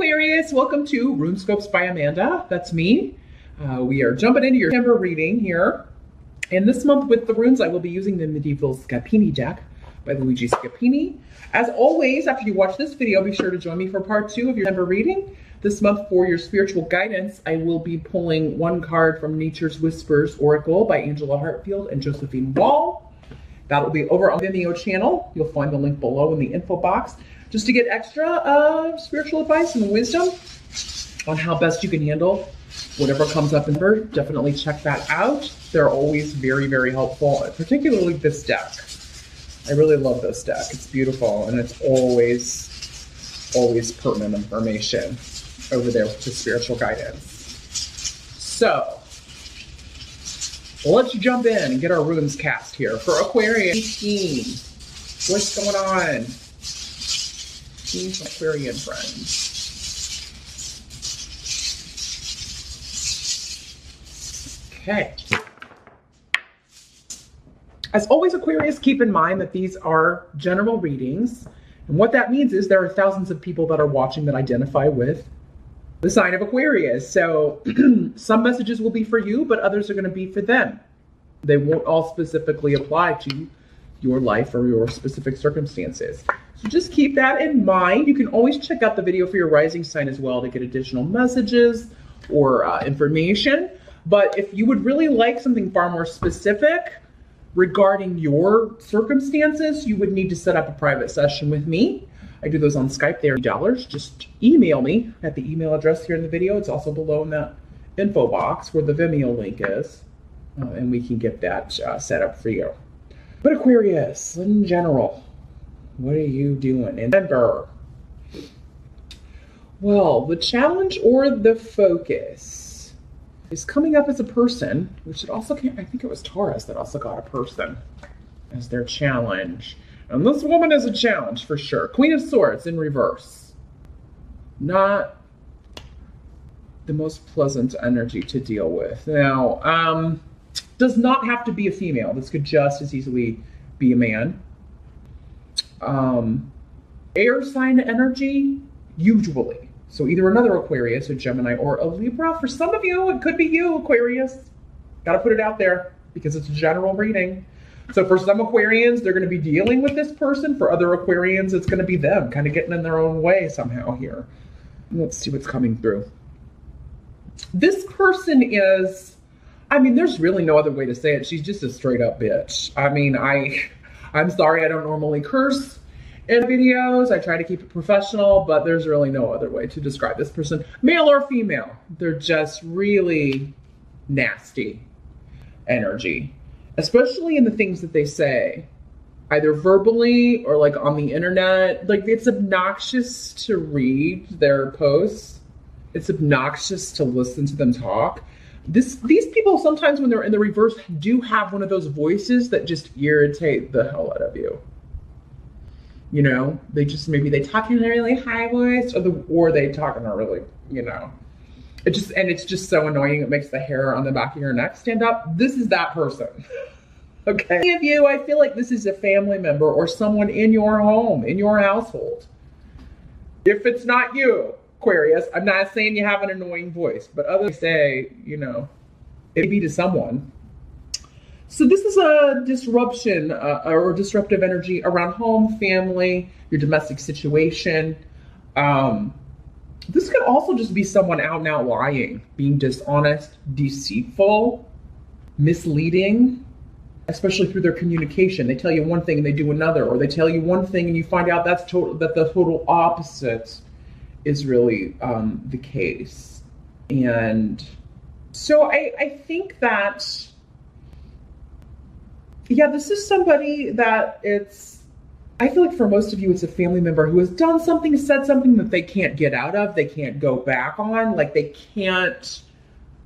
Aquarius, welcome to RuneScopes by Amanda. That's me. We are jumping into your September reading here. And this month with the runes, I will be using the Medieval Scapini deck by Luigi Scapini. As always, after you watch this video, be sure to join me for part 2 of your September reading. This month for your spiritual guidance, I will be pulling one card from Nature's Whispers Oracle by Angela Hartfield and Josephine Wall. That will be over on the Vimeo channel. You'll find the link below in the info box. Just to get extra spiritual advice and wisdom on how best you can handle whatever comes up in her, definitely check that out. They're always very, very helpful, particularly this deck. I really love this deck. It's beautiful, and it's always pertinent information over there to spiritual guidance. So, let's jump in and get our runes cast here for Aquarius 18. What's going on? Aquarian friends. Okay. As always, Aquarius, keep in mind that these are general readings. And what that means is there are thousands of people that are watching that identify with the sign of Aquarius. So some messages will be for you, but others are going to be for them. They won't all specifically apply to your life or your specific circumstances. So just keep that in mind. You can always check out the video for your rising sign as well to get additional messages or information. But if you would really like something far more specific regarding your circumstances, you would need to set up a private session with me. I do those on Skype. They're $80. Just email me at the email address here in the video. It's also below in that info box where the Vimeo link is. And we can get that set up for you. But Aquarius, in general, what are you doing in September? Well, the challenge or the focus is coming up as a person, which it also came, I think it was Taurus that also got a person as their challenge. And this woman is a challenge for sure. Queen of Swords in reverse. Not the most pleasant energy to deal with. Now, does not have to be a female. This could just as easily be a man. Air sign energy, usually. So either another Aquarius, a Gemini, or a Libra. For some of you, it could be you, Aquarius. Gotta put it out there because it's a general reading. So for some Aquarians, they're gonna be dealing with this person. For other Aquarians, it's gonna be them kind of getting in their own way somehow here. Let's see what's coming through. This person is, I mean, there's really no other way to say it. She's just a straight up bitch. I mean, I'm sorry, I don't normally curse in videos. I try to keep it professional, but there's really no other way to describe this person, male or female. They're just really nasty energy, especially in the things that they say, either verbally or like on the internet. Like, it's obnoxious to read their posts. It's obnoxious to listen to them talk. These people sometimes when they're in the reverse do have one of those voices that just irritate the hell out of you. You know, they just, maybe they talk in a really high voice or they talk in a really, you know, it's just so annoying. It makes the hair on the back of your neck stand up. This is that person. Okay. Any of you, I feel like this is a family member or someone in your home, in your household. If it's not you, Aquarius, I'm not saying you have an annoying voice, but others say, you know, it may be to someone. So this is a disruption or disruptive energy around home, family, your domestic situation. This could also just be someone out and out lying, being dishonest, deceitful, misleading, especially through their communication. They tell you one thing and they do another, or they tell you one thing and you find out that the total opposite is really the case. And so I think that, yeah, this is somebody that I feel like for most of you, it's a family member who has done something, said something that they can't get out of, they can't go back on, like they can't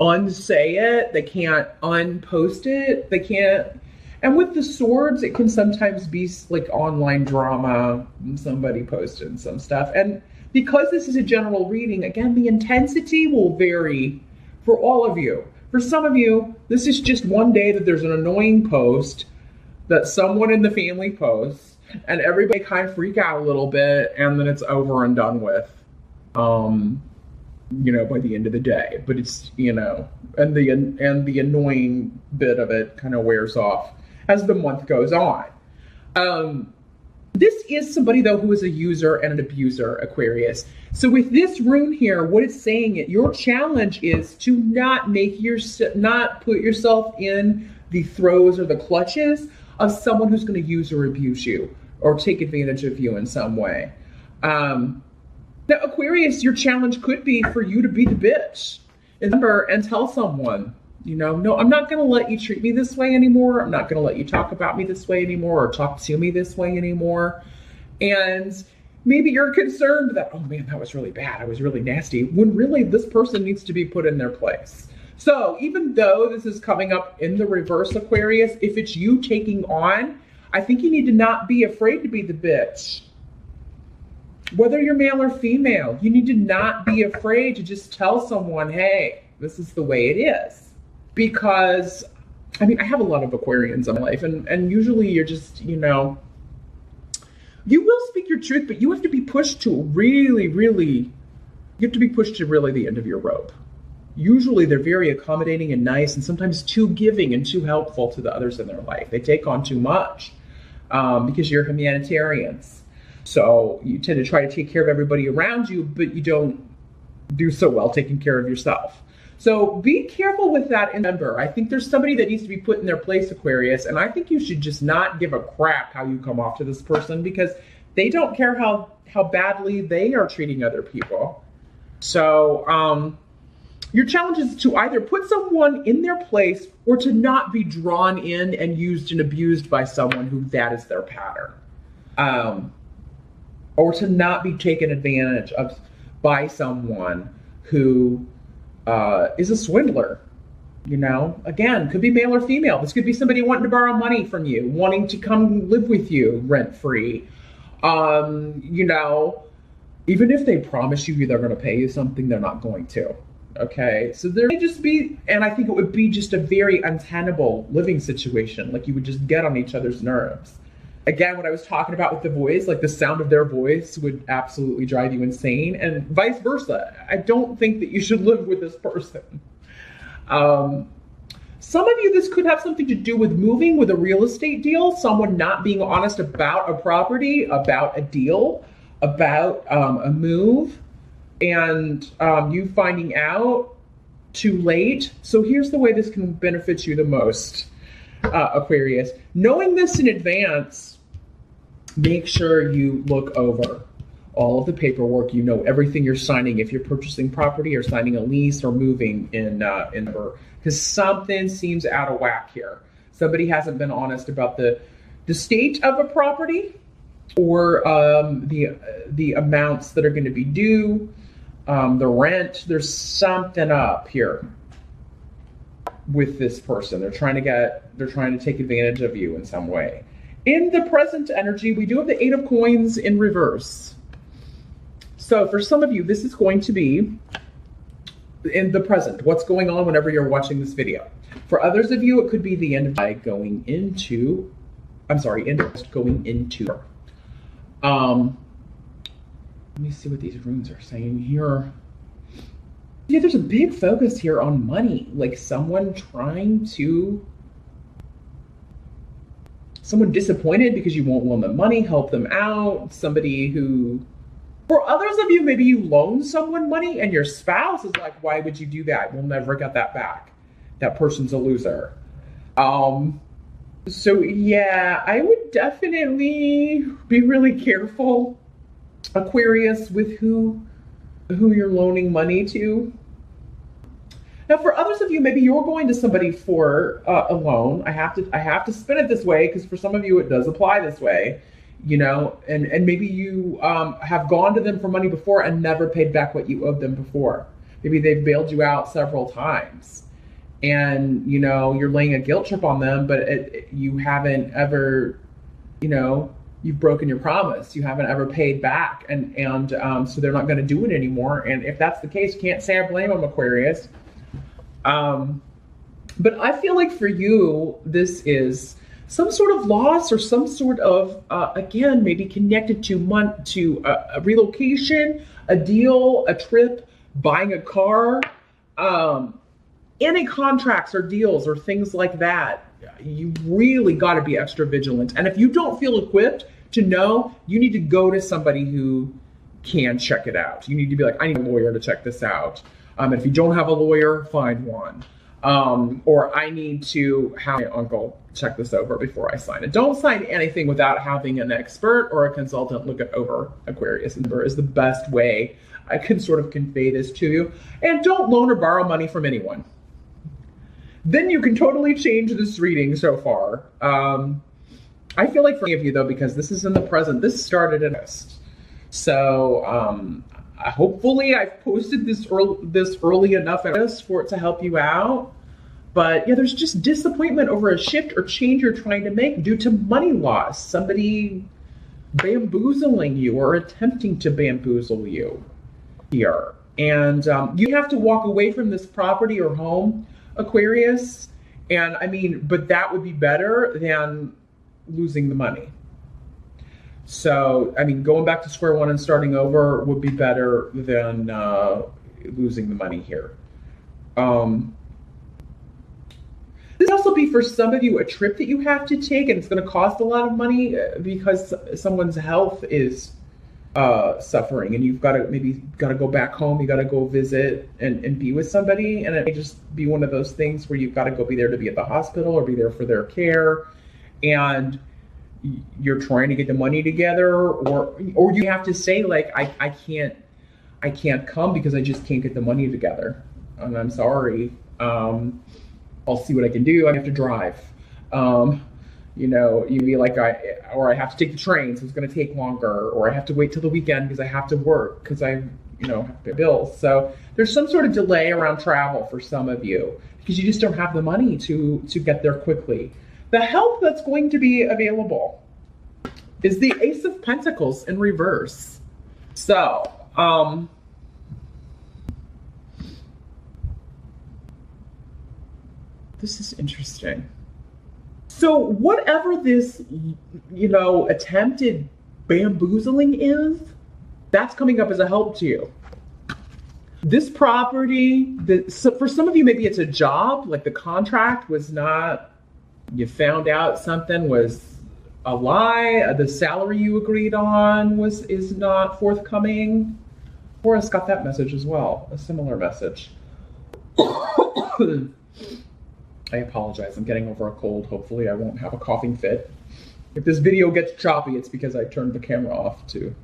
unsay it, they can't unpost it, they can't. And with the swords, it can sometimes be like online drama, somebody posted some stuff. And because this is a general reading, again, the intensity will vary for all of you. For some of you, this is just one day that there's an annoying post that someone in the family posts, and everybody kind of freak out a little bit, and then it's over and done with. by the end of the day. But it's, and the annoying bit of it kind of wears off as the month goes on. This is somebody, though, who is a user and an abuser, Aquarius. So with this rune here, what it's saying, your challenge is to not put yourself in the throes or the clutches of someone who's going to use or abuse you or take advantage of you in some way. Now, Aquarius, your challenge could be for you to be the bitch. Remember, and tell someone, no, I'm not going to let you treat me this way anymore. I'm not going to let you talk about me this way anymore or talk to me this way anymore. And maybe you're concerned that, oh man, that was really bad. I was really nasty. When really this person needs to be put in their place. So even though this is coming up in the reverse, Aquarius, if it's you taking on, I think you need to not be afraid to be the bitch. Whether you're male or female, you need to not be afraid to just tell someone, hey, this is the way it is. Because, I have a lot of Aquarians in my life, and usually you're just, you will speak your truth, but you have to be pushed to really the end of your rope. Usually they're very accommodating and nice, and sometimes too giving and too helpful to the others in their life. They take on too much because you're humanitarians. So you tend to try to take care of everybody around you, but you don't do so well taking care of yourself. So be careful with that. And remember, I think there's somebody that needs to be put in their place, Aquarius, and I think you should just not give a crap how you come off to this person, because they don't care how badly they are treating other people. So your challenge is to either put someone in their place or to not be drawn in and used and abused by someone who that is their pattern. Or to not be taken advantage of by someone who is a swindler. Again, could be male or female. This could be somebody wanting to borrow money from you, wanting to come live with you rent-free. Even if they promise you they're going to pay you something, they're not going to. Okay, so there may just be, and I think it would be just a very untenable living situation. Like you would just get on each other's nerves. Again, what I was talking about with the voice, like the sound of their voice would absolutely drive you insane, and vice versa. I don't think that you should live with this person. Some of you, this could have something to do with moving, with a real estate deal, someone not being honest about a property, about a deal, about a move, and you finding out too late. So here's the way this can benefit you the most, Aquarius. Knowing this in advance, make sure you look over all of the paperwork. You know everything you're signing if you're purchasing property or signing a lease or moving in because something seems out of whack here. Somebody hasn't been honest about the state of a property or the amounts that are going to be due, the rent. There's something up here with this person. They're trying to take advantage of you in some way. In the present energy, we do have the 8 of Coins in reverse. So for some of you, this is going to be in the present, what's going on whenever you're watching this video. For others of you, it could be the end of going into. Let me see what these runes are saying here. Yeah, there's a big focus here on money, like someone disappointed because you won't loan them money, help them out. Somebody who, for others of you, maybe you loan someone money and your spouse is like, why would you do that? We'll never get that back. That person's a loser. So yeah, I would definitely be really careful, Aquarius, with who you're loaning money to. Now, for others of you, maybe you're going to somebody for a loan. I have to spin it this way because for some of you it does apply this way, and maybe you have gone to them for money before and never paid back what you owed them before. Maybe they've bailed you out several times, and you're laying a guilt trip on them, but you haven't ever, you've broken your promise. You haven't ever paid back, and so they're not going to do it anymore. And if that's the case, you can't say I blame them, Aquarius. But I feel like for you, this is some sort of loss or some sort of, again, maybe connected to a relocation, a deal, a trip, buying a car, any contracts or deals or things like that. You really got to be extra vigilant. And if you don't feel equipped to know, you need to go to somebody who can check it out. You need to be like, I need a lawyer to check this out. If you don't have a lawyer, find one. Or I need to have my uncle check this over before I sign it. Don't sign anything without having an expert or a consultant look it over, Aquarius. Is the best way I can sort of convey this to you. And don't loan or borrow money from anyone. Then you can totally change this reading so far. I feel like for many of you though, because this is in the present, this started in August. So hopefully I've posted this early enough for it to help you out. But yeah, there's just disappointment over a shift or change you're trying to make due to money loss. Somebody bamboozling you or attempting to bamboozle you here. And you have to walk away from this property or home, Aquarius. And I mean, but that would be better than losing the money. So, I mean, going back to square one and starting over would be better than losing the money here. This will also be for some of you a trip that you have to take, and it's going to cost a lot of money because someone's health is suffering, and you've got to go back home. You got to go visit and be with somebody, and it may just be one of those things where you've got to go be there to be at the hospital or be there for their care, and you're trying to get the money together, or you have to say like, I can't come because I just can't get the money together, and I'm sorry. I'll see what I can do. I have to drive. You know, you'd be like, I have to take the train, so it's going to take longer, or I have to wait till the weekend because I have to work because I, have to pay bills. So there's some sort of delay around travel for some of you because you just don't have the money to get there quickly. The help that's going to be available is the Ace of Pentacles in reverse. So, this is interesting. So whatever this, attempted bamboozling is, that's coming up as a help to you. This property, so for some of you, maybe it's a job, like the contract was not, you found out something was a lie, the salary you agreed on is not forthcoming. Horace got that message as well, a similar message. I apologize, I'm getting over a cold. Hopefully I won't have a coughing fit. If this video gets choppy, it's because I turned the camera off to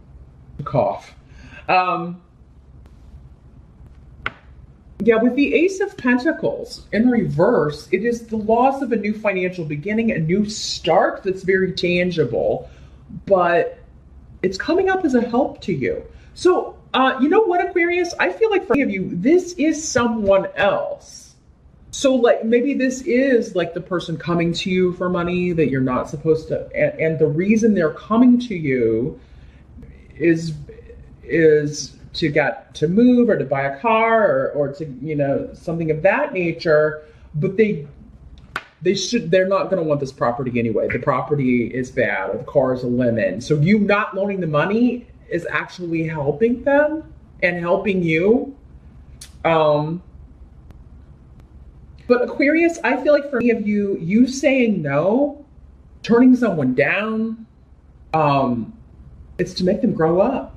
cough. Yeah, with the Ace of Pentacles in reverse, it is the loss of a new financial beginning, a new start that's very tangible, but it's coming up as a help to you. So, you know what, Aquarius? I feel like for many of you, this is someone else. So like maybe this is like the person coming to you for money that you're not supposed to, and the reason they're coming to you is to get to move or to buy a car or to something of that nature, but they're not going to want this property anyway. The property is bad or the car is a lemon. So you not loaning the money is actually helping them and helping you. But Aquarius, I feel like for many of you, you saying no, turning someone down, it's to make them grow up.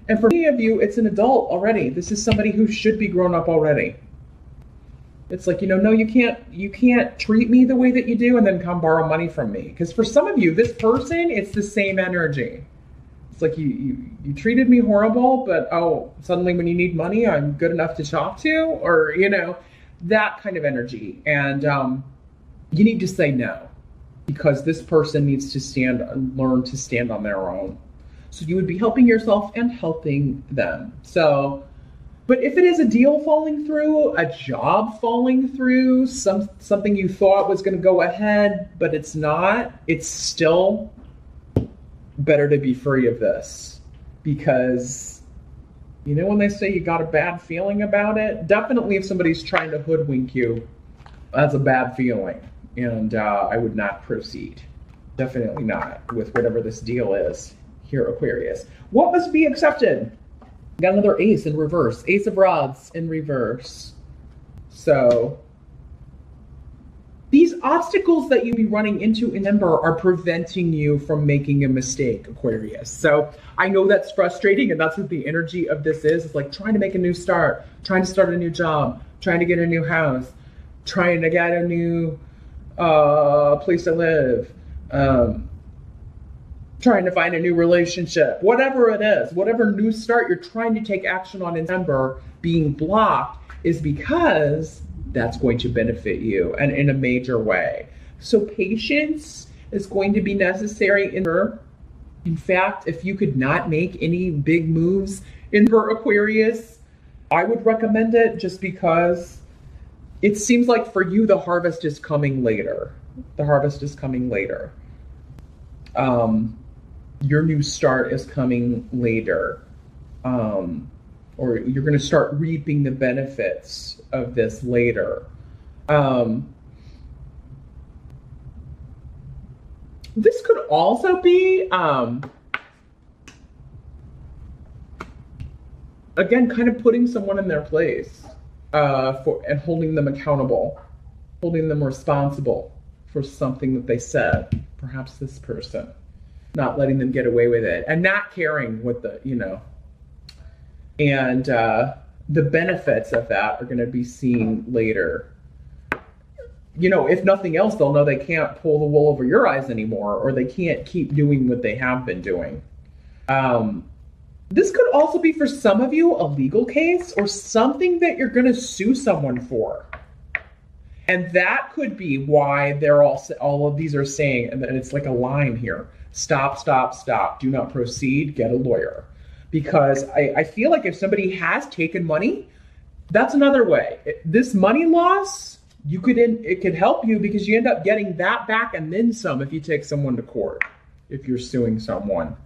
And for many of you, it's an adult already. This is somebody who should be grown up already. It's like, no, you can't treat me the way that you do and then come borrow money from me. Because for some of you, this person, it's the same energy. It's like you treated me horrible, but suddenly when you need money, I'm good enough to talk to, or that kind of energy. And you need to say no, because this person needs to learn to stand on their own. So you would be helping yourself and helping them. So, but if it is a deal falling through, a job falling through, something you thought was going to go ahead, but it's not, it's still better to be free of this, because when they say you got a bad feeling about it, definitely if somebody's trying to hoodwink you, that's a bad feeling. and I would not proceed. Definitely not with whatever this deal is here, Aquarius. What must be accepted? Got another ace in reverse. Ace of rods in reverse. So these obstacles that you be running into in December are preventing you from making a mistake, Aquarius. So I know that's frustrating, and that's what the energy of this is. It's like trying to make a new start, trying to start a new job, trying to get a new house, trying to get a new place to live, trying to find a new relationship, whatever it is, whatever new start you're trying to take action on in December being blocked is because that's going to benefit you and in a major way. So patience is going to be necessary in her. In fact, if you could not make any big moves in her, Aquarius, I would recommend it just because it seems like for you, the harvest is coming later. The harvest is coming later. Your new start is coming later. Or you're going to start reaping the benefits of this later. This could also be, again, kind of putting someone in their place and holding them accountable, holding them responsible for something that they said, perhaps this person, not letting them get away with it and not caring what the, and the benefits of that are going to be seen later. If nothing else, they'll know they can't pull the wool over your eyes anymore, or they can't keep doing what they have been doing. This could also be for some of you a legal case or something that you're going to sue someone for. And that could be why they're all of these are saying, and it's like a line here, stop, stop, stop, do not proceed, get a lawyer. Because I feel like if somebody has taken money, that's another way. This money loss, it could help you because you end up getting that back and then some if you take someone to court, if you're suing someone.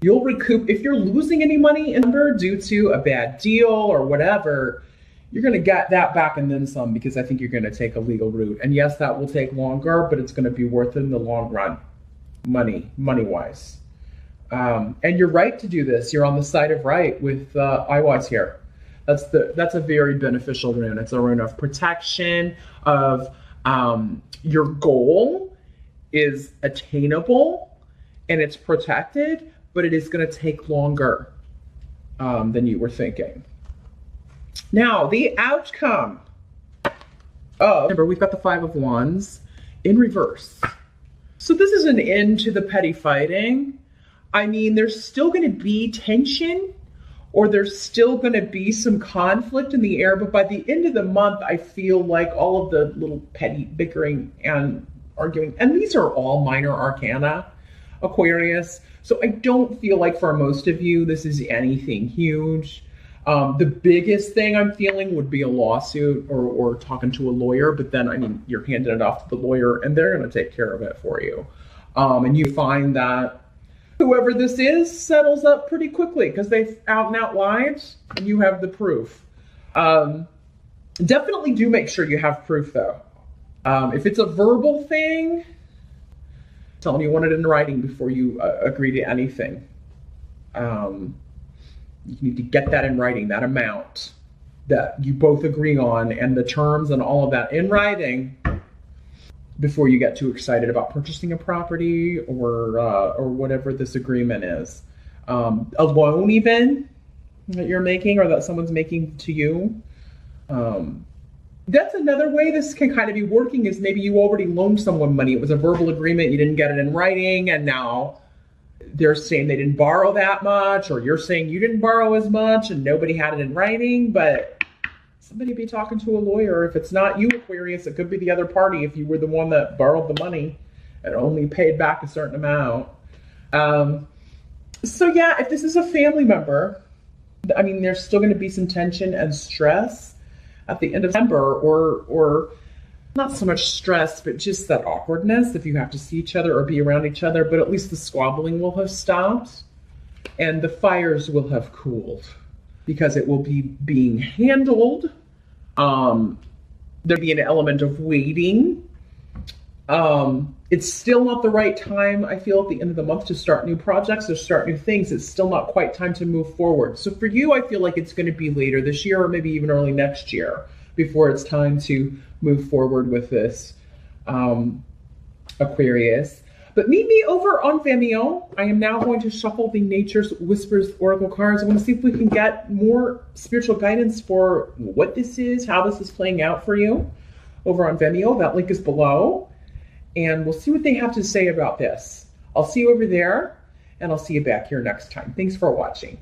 You'll recoup, if you're losing any money due to a bad deal or whatever, you're going to get that back and then some because I think you're going to take a legal route. And yes, that will take longer, but it's going to be worth it in the long run, money-wise. And you're right to do this. You're on the side of right with Iwise here. That's a very beneficial rune. It's a rune of protection, of your goal is attainable and it's protected, but it is going to take longer than you were thinking. Now, the outcome. Remember, we've got the Five of Wands in reverse. So this is an end to the petty fighting. I mean, there's still going to be tension, or there's still going to be some conflict in the air, but by the end of the month, I feel like all of the little petty bickering and arguing, and these are all minor arcana, Aquarius, so I don't feel like for most of you, this is anything huge. The biggest thing I'm feeling would be a lawsuit or talking to a lawyer, but then, I mean, you're handing it off to the lawyer and they're going to take care of it for you. And you find that whoever this is settles up pretty quickly because they've out and out lied and you have the proof. Definitely do make sure you have proof though. If it's a verbal thing, tell them you want it in writing before you agree to anything. You need to get that in writing, that amount that you both agree on and the terms and all of that in writing before you get too excited about purchasing a property or whatever this agreement is. A loan even that you're making or that someone's making to you. That's another way this can kind of be working is maybe you already loaned someone money. It was a verbal agreement. You didn't get it in writing and now they're saying they didn't borrow that much, or you're saying you didn't borrow as much and nobody had it in writing, but somebody be talking to a lawyer. If it's not you, Aquarius, it could be the other party if you were the one that borrowed the money and only paid back a certain amount. So yeah, if this is a family member, I mean, there's still going to be some tension and stress at the end of December, or not so much stress, but just that awkwardness if you have to see each other or be around each other, but at least the squabbling will have stopped and the fires will have cooled because it will be being handled There'd be an element of waiting. It's still not the right time, I feel, at the end of the month to start new projects or start new things. It's still not quite time to move forward. So for you, I feel like it's going to be later this year or maybe even early next year before it's time to move forward with this, Aquarius. But meet me over on Vimeo. I am now going to shuffle the Nature's Whispers Oracle cards. I want to see if we can get more spiritual guidance for what this is, how this is playing out for you over on Vimeo. That link is below. And we'll see what they have to say about this. I'll see you over there, and I'll see you back here next time. Thanks for watching.